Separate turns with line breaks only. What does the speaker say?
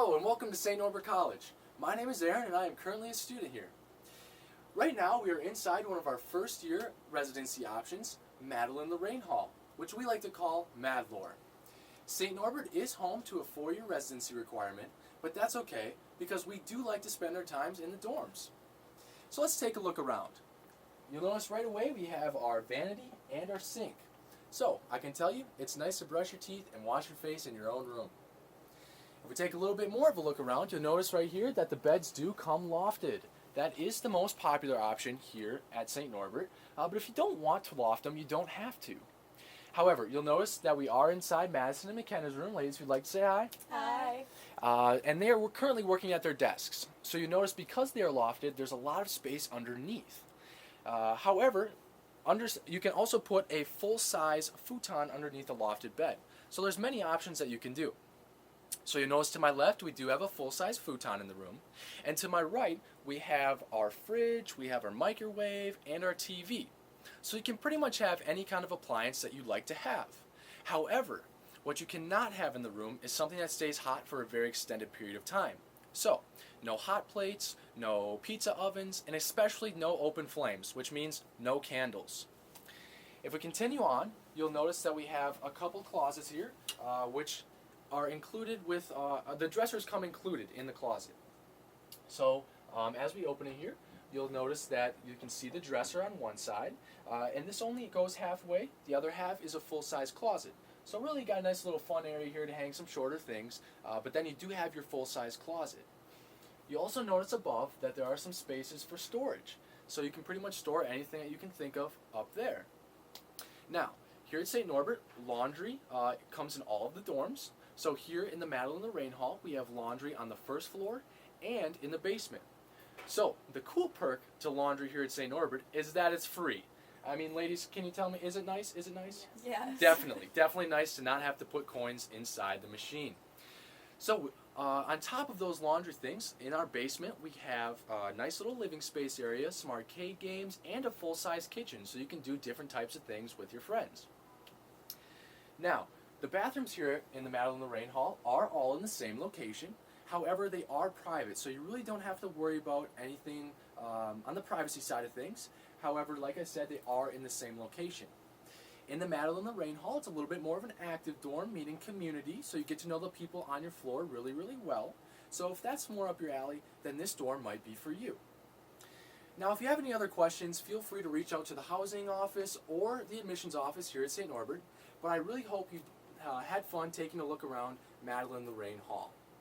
Hello and welcome to St. Norbert College. My name is Aaron and I am currently a student here. Right now we are inside one of our first year residency options, Madelaine and Lorraine Hall, which we like to call Madlore. St. Norbert is home to a 4-year residency requirement, but that's okay because we do like to spend our times in the dorms. So let's take a look around. You'll notice right away we have our vanity and our sink. So I can tell you it's nice to brush your teeth and wash your face in your own room. If we take a little bit more of a look around, you'll notice right here that the beds do come lofted. That is the most popular option here at St. Norbert, but if you don't want to loft them, you don't have to. However, you'll notice that we are inside Madison and McKenna's room. Ladies, if you'd like to say hi.
Hi.
And they are currently working at their desks. So you notice because they are lofted, there's a lot of space underneath. However, you can also put a full-size futon underneath a lofted bed. So there's many options that you can do. So you notice to my left we do have a full-size futon in the room, and to my right we have our fridge, we have our microwave, and our TV. So you can pretty much have any kind of appliance that you'd like to have. However, what you cannot have in the room is something that stays hot for a very extended period of time. So, no hot plates, no pizza ovens, and especially no open flames, which means no candles. If we continue on, you'll notice that we have a couple closets here, which are included with, the dressers come included in the closet. So as we open it here, you'll notice that you can see the dresser on one side, and this only goes halfway. The other half is a full-size closet. So really you got a nice little fun area here to hang some shorter things, but then you do have your full-size closet. You also notice above that there are some spaces for storage. So you can pretty much store anything that you can think of up there. Now, here at St. Norbert, laundry comes in all of the dorms. So here in the Madelaine and Lorraine Hall, we have laundry on the first floor and in the basement. So the cool perk to laundry here at St. Norbert is that it's free. I mean, ladies, can you tell me, is it nice? Is it nice?
Yes.
Definitely nice to not have to put coins inside the machine. So on top of those laundry things, in our basement we have a nice little living space area, some arcade games, and a full-size kitchen so you can do different types of things with your friends. Now, the bathrooms here in the Madelaine and Lorraine Hall are all in the same location. However, they are private, so you really don't have to worry about anything on the privacy side of things. However, like I said, they are in the same location. In the Madelaine and Lorraine Hall, it's a little bit more of an active dorm, meaning community, so you get to know the people on your floor really, really well. So if that's more up your alley, then this dorm might be for you. Now, if you have any other questions, feel free to reach out to the housing office or the admissions office here at St. Norbert. But I really hope you had fun taking a look around Madelaine and Lorraine Hall.